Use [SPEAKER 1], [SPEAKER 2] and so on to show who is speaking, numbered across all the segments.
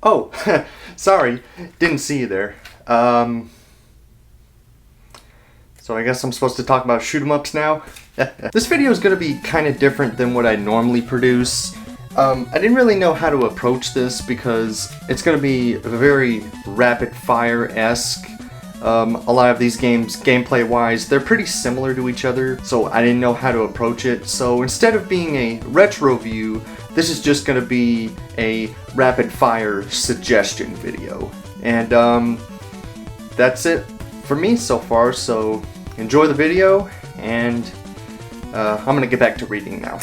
[SPEAKER 1] Oh, sorry, didn't see you there. So I guess I'm supposed to talk about shoot 'em ups now? This video is going to be kind of different than what I normally produce. I didn't really know how to approach this because it's going to be very rapid fire-esque. A lot of these games, gameplay-wise, they're pretty similar to each other, so I didn't know how to approach it. So instead of being a retro view, this is just going to be a rapid-fire suggestion video. And that's it for me so far, so enjoy the video, and I'm going to get back to reading now.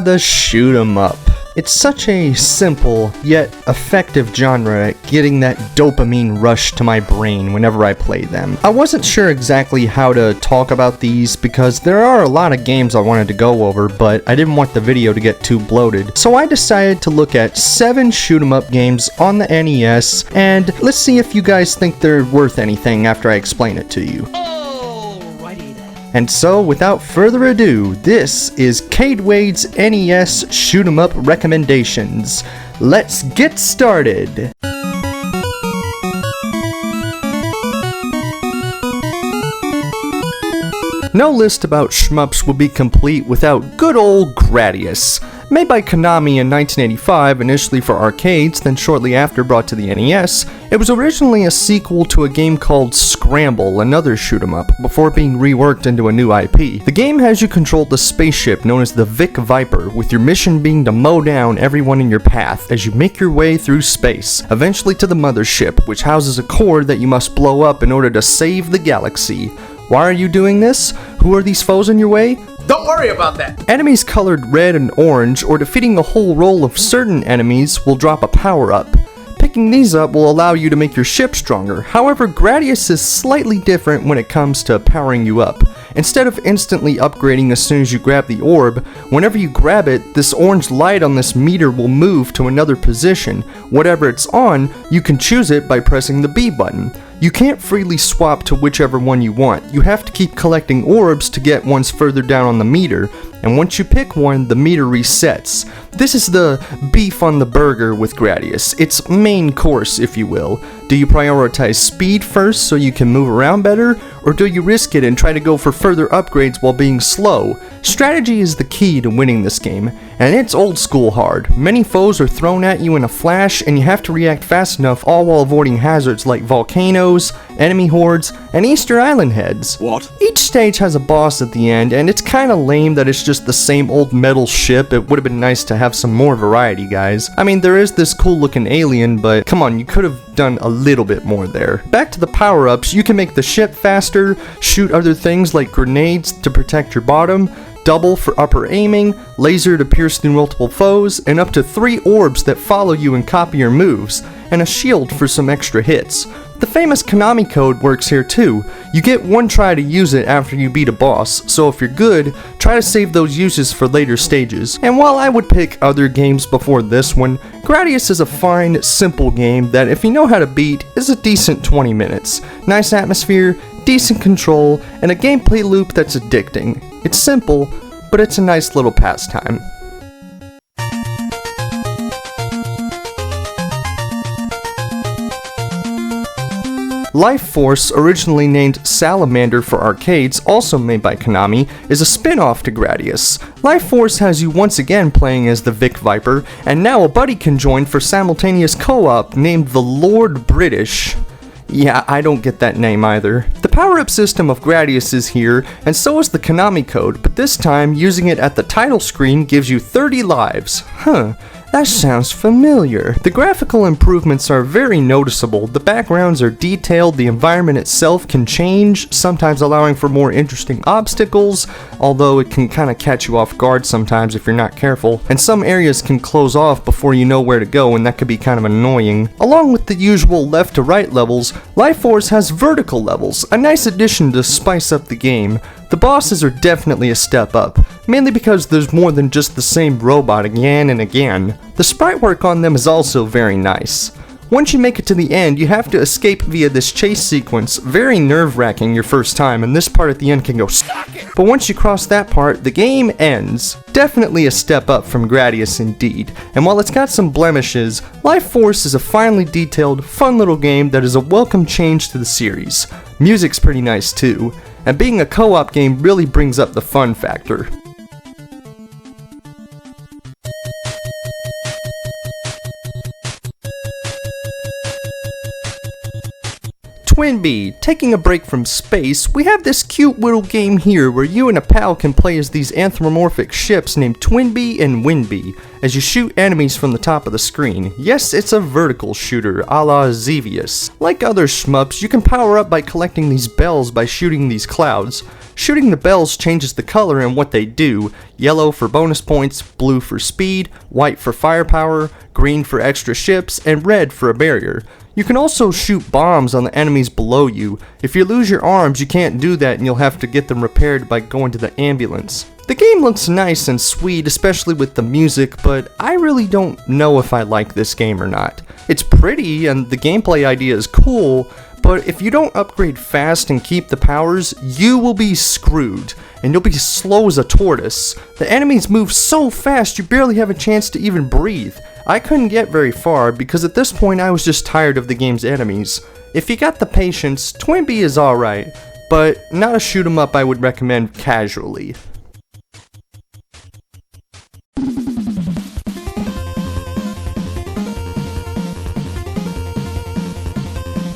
[SPEAKER 1] The shoot 'em up. It's such a simple, yet effective genre at getting that dopamine rush to my brain whenever I play them. I wasn't sure exactly how to talk about these because there are a lot of games I wanted to go over, but I didn't want the video to get too bloated. So I decided to look at 7 shoot 'em up games on the NES, and let's see if you guys think they're worth anything after I explain it to you. And so, without further ado, this is Cade Wade's NES Shoot 'em Up recommendations. Let's get started! No list about shmups would be complete without good old Gradius. Made by Konami in 1985, initially for arcades, then shortly after brought to the NES, it was originally a sequel to a game called Scramble, another shoot 'em up, before being reworked into a new IP. The game has you control the spaceship known as the Vic Viper, with your mission being to mow down everyone in your path as you make your way through space, eventually to the mothership, which houses a core that you must blow up in order to save the galaxy. Why are you doing this? Who are these foes in your way?
[SPEAKER 2] Don't worry about that!
[SPEAKER 1] Enemies colored red and orange, or defeating a whole row of certain enemies, will drop a power-up. Picking these up will allow you to make your ship stronger. However, Gradius is slightly different when it comes to powering you up. Instead of instantly upgrading as soon as you grab the orb, whenever you grab it, this orange light on this meter will move to another position. Whatever it's on, you can choose it by pressing the B button. You can't freely swap to whichever one you want. You have to keep collecting orbs to get ones further down on the meter, and once you pick one, the meter resets. This is the beef on the burger with Gradius, its main course, if you will. Do you prioritize speed first so you can move around better, or do you risk it and try to go for further upgrades while being slow? Strategy is the key to winning this game, and it's old school hard. Many foes are thrown at you in a flash, and you have to react fast enough, all while avoiding hazards like volcanoes, enemy hordes, and Easter Island heads.
[SPEAKER 2] What?
[SPEAKER 1] Each stage has a boss at the end, and it's kinda lame that it's just the same old metal ship. It would've been nice to have some more variety, guys. I mean, there is this cool looking alien, but come on, you could've done a little bit more there. Back to the power-ups, you can make the ship faster, shoot other things like grenades to protect your bottom, double for upper aiming, laser to pierce through multiple foes, and up to 3 orbs that follow you and copy your moves, and a shield for some extra hits. The famous Konami code works here too. You get one try to use it after you beat a boss, so if you're good, try to save those uses for later stages. And while I would pick other games before this one, Gradius is a fine, simple game that if you know how to beat, is a decent 20 minutes. Nice atmosphere, decent control, and a gameplay loop that's addicting. It's simple, but it's a nice little pastime. Life Force, originally named Salamander for arcades, also made by Konami, is a spin-off to Gradius. Life Force has you once again playing as the Vic Viper, and now a buddy can join for simultaneous co-op named the Lord British. Yeah, I don't get that name either. The power-up system of Gradius is here, and so is the Konami code, but this time, using it at the title screen gives you 30 lives. That sounds familiar. The graphical improvements are very noticeable. The backgrounds are detailed, the environment itself can change, sometimes allowing for more interesting obstacles, although it can kind of catch you off guard sometimes if you're not careful, and some areas can close off before you know where to go, and that could be kind of annoying. Along with the usual left to right levels, Life Force has vertical levels, a nice addition to spice up the game. The bosses are definitely a step up, mainly because there's more than just the same robot again and again. The sprite work on them is also very nice. Once you make it to the end, you have to escape via this chase sequence, very nerve-wracking your first time, and this part at the end can go suck it. But once you cross that part, the game ends. Definitely a step up from Gradius indeed, and while it's got some blemishes, Life Force is a finely detailed, fun little game that is a welcome change to the series. Music's pretty nice too, and being a co-op game really brings up the fun factor. Twinbee. Taking a break from space, we have this cute little game here where you and a pal can play as these anthropomorphic ships named Twinbee and Winbee as you shoot enemies from the top of the screen. Yes, it's a vertical shooter, a la Xevious. Like other shmups, you can power up by collecting these bells by shooting these clouds. Shooting the bells changes the color and what they do. Yellow for bonus points, blue for speed, white for firepower, green for extra ships, and red for a barrier. You can also shoot bombs on the enemies below you. If you lose your arms, you can't do that and you'll have to get them repaired by going to the ambulance. The game looks nice and sweet, especially with the music, but I really don't know if I like this game or not. It's pretty and the gameplay idea is cool, but if you don't upgrade fast and keep the powers, you will be screwed, and you'll be slow as a tortoise. The enemies move so fast you barely have a chance to even breathe. I couldn't get very far because at this point I was just tired of the game's enemies. If you got the patience, Twinbee is alright, but not a shoot 'em up I would recommend casually.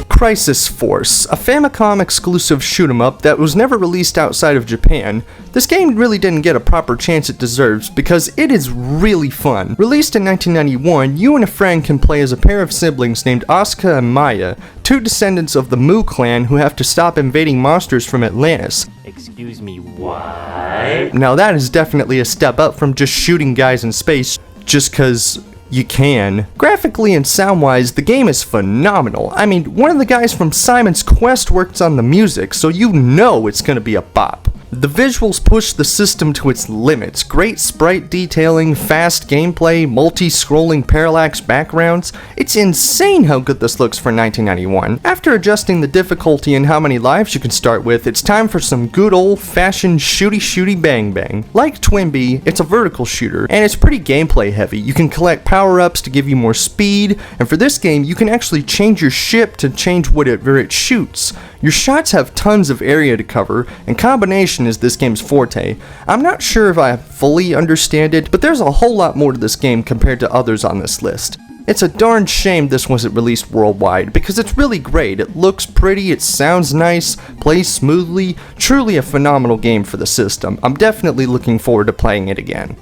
[SPEAKER 1] Crisis Force, a Famicom exclusive shoot 'em up that was never released outside of Japan. This game really didn't get a proper chance it deserves because it is really fun. Released in 1991, you and a friend can play as a pair of siblings named Asuka and Maya, two descendants of the Mu clan who have to stop invading monsters from Atlantis.
[SPEAKER 2] Excuse me, what?
[SPEAKER 1] Now that is definitely a step up from just shooting guys in space just cause you can. Graphically and sound-wise, the game is phenomenal. I mean, one of the guys from Simon's Quest works on the music, so you know it's gonna be a bop. The visuals push the system to its limits. Great sprite detailing, fast gameplay, multi-scrolling parallax backgrounds. It's insane how good this looks for 1991. After adjusting the difficulty and how many lives you can start with, it's time for some good old-fashioned shooty bang bang. Like Twinbee, it's a vertical shooter, and it's pretty gameplay heavy. You can collect power-ups to give you more speed, and for this game, you can actually change your ship to change whatever it shoots. Your shots have tons of area to cover, and combination is this game's forte. I'm not sure if I fully understand it, but there's a whole lot more to this game compared to others on this list. It's a darn shame this wasn't released worldwide, because it's really great. It looks pretty, it sounds nice, plays smoothly, truly a phenomenal game for the system. I'm definitely looking forward to playing it again.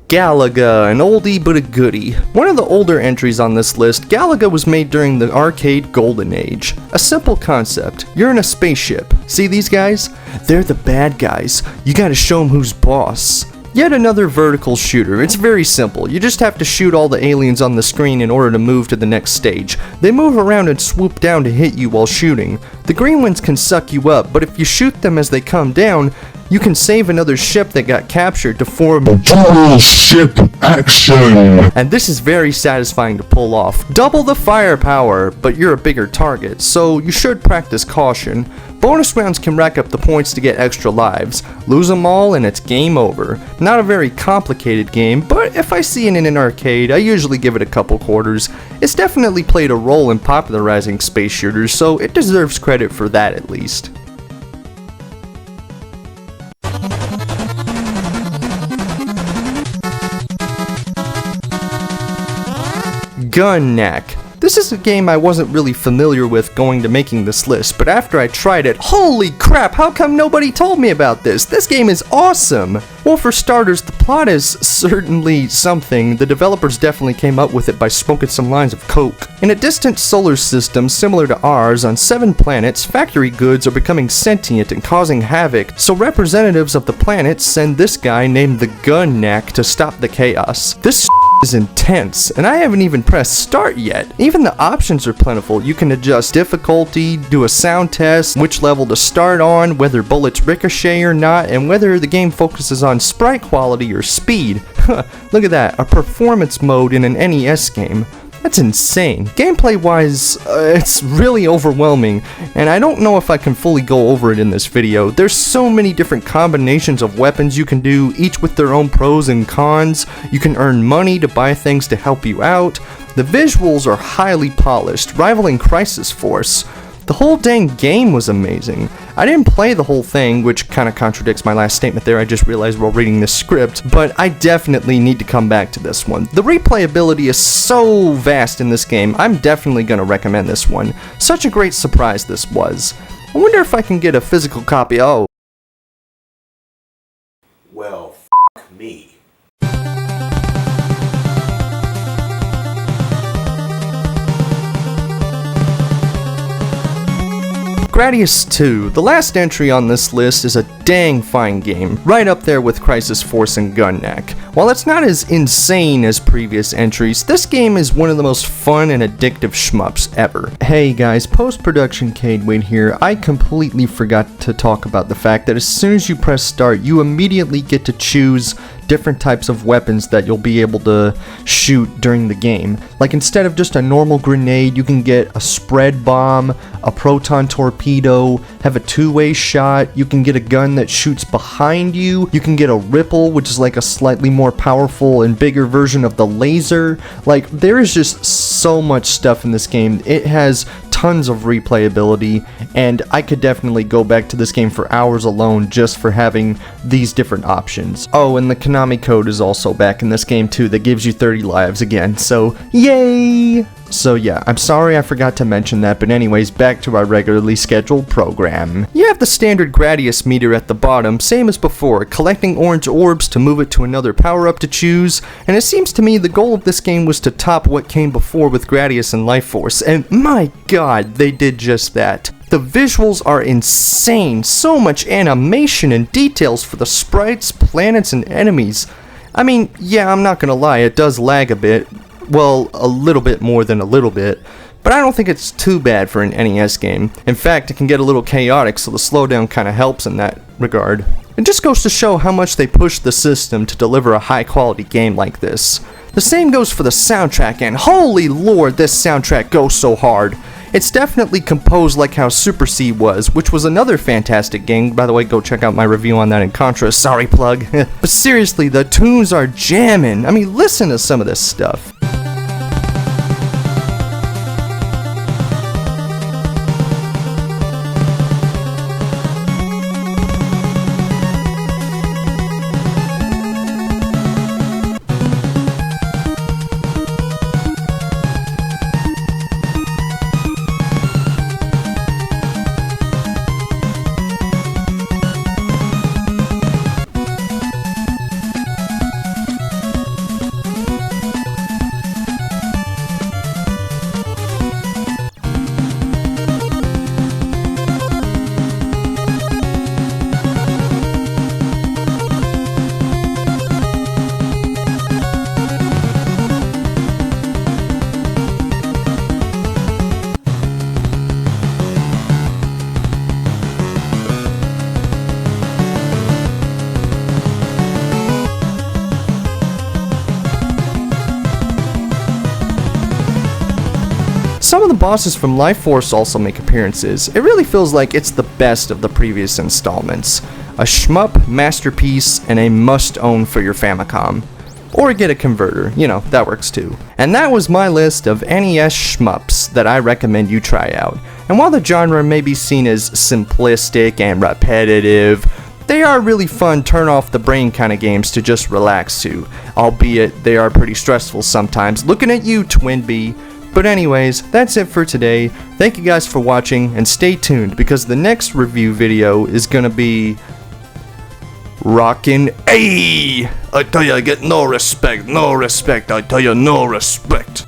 [SPEAKER 1] Galaga, an oldie but a goodie. One of the older entries on this list, Galaga was made during the arcade golden age. A simple concept. You're in a spaceship. See these guys? They're the bad guys. You gotta show them who's boss. Yet another vertical shooter. It's very simple. You just have to shoot all the aliens on the screen in order to move to the next stage. They move around and swoop down to hit you while shooting. The green ones can suck you up, but if you shoot them as they come down, you can save another ship that got captured to form
[SPEAKER 3] Double ship action!
[SPEAKER 1] And this is very satisfying to pull off. Double the firepower, but you're a bigger target, so you should practice caution. Bonus rounds can rack up the points to get extra lives. Lose them all and it's game over. Not a very complicated game, but if I see it in an arcade, I usually give it a couple quarters. It's definitely played a role in popularizing space shooters, so it deserves credit for that at least. Gun Knack. This is a game I wasn't really familiar with going to making this list, but after I tried it, holy crap, how come nobody told me about this? This game is awesome! Well, for starters, the plot is certainly something. The developers definitely came up with it by smoking some lines of coke. In a distant solar system similar to ours, on 7 planets, factory goods are becoming sentient and causing havoc, so representatives of the planets send this guy named the Gun Knack to stop the chaos. This is intense, and I haven't even pressed start yet. Even the options are plentiful. You can adjust difficulty, do a sound test, which level to start on, whether bullets ricochet or not, and whether the game focuses on sprite quality or speed. Look at that, a performance mode in an NES game. That's insane. Gameplay wise, it's really overwhelming, and I don't know if I can fully go over it in this video. There's so many different combinations of weapons you can do, each with their own pros and cons. You can earn money to buy things to help you out. The visuals are highly polished, rivaling Crisis Force. The whole dang game was amazing. I didn't play the whole thing, which kind of contradicts my last statement there, I just realized while reading this script, but I definitely need to come back to this one. The replayability is so vast in this game, I'm definitely going to recommend this one. Such a great surprise this was. I wonder if I can get a physical copy. Oh.
[SPEAKER 2] Well, f*** me.
[SPEAKER 1] Gradius 2, the last entry on this list, is a dang fine game, right up there with Crisis Force and Gunneck. While it's not as insane as previous entries, this game is one of the most fun and addictive shmups ever. Hey guys, post-production Cadewade here. I completely forgot to talk about the fact that as soon as you press start, you immediately get to choose different types of weapons that you'll be able to shoot during the game. Like instead of just a normal grenade, you can get a spread bomb, a proton torpedo, have a two-way shot, you can get a gun that shoots behind you, you can get a ripple, which is like a slightly more powerful and bigger version of the laser. Like, there is just so much stuff in this game. It has tons of replayability, and I could definitely go back to this game for hours alone just for having these different options. Oh, and the Konami code is also back in this game too that gives you 30 lives again, so yay! So yeah, I'm sorry I forgot to mention that, but anyways, back to our regularly scheduled program. You have the standard Gradius meter at the bottom, same as before, collecting orange orbs to move it to another power-up to choose, and it seems to me the goal of this game was to top what came before with Gradius and Life Force, and my god, they did just that. The visuals are insane, so much animation and details for the sprites, planets, and enemies. I mean, yeah, I'm not gonna lie, it does lag a bit. Well, a little bit more than a little bit, but I don't think it's too bad for an NES game. In fact, it can get a little chaotic, so the slowdown kind of helps in that regard. It just goes to show how much they pushed the system to deliver a high quality game like this. The same goes for the soundtrack, and holy lord, this soundtrack goes so hard. It's definitely composed like how Super C was, which was another fantastic game. By the way, go check out my review on that in Contra, sorry plug. But seriously, the tunes are jammin'. I mean, listen to some of this stuff. Some of the bosses from Life Force also make appearances. It really feels like it's the best of the previous installments. A shmup masterpiece and a must-own for your Famicom. Or get a converter, you know, that works too. And that was my list of NES shmups that I recommend you try out. And while the genre may be seen as simplistic and repetitive, they are really fun, turn off the brain kind of games to just relax to, albeit they are pretty stressful sometimes. Looking at you, Twinbee. But anyways, that's it for today. Thank you guys for watching, and stay tuned because the next review video is gonna be rockin'. Ay! I tell you, I get no respect, I tell you, no respect.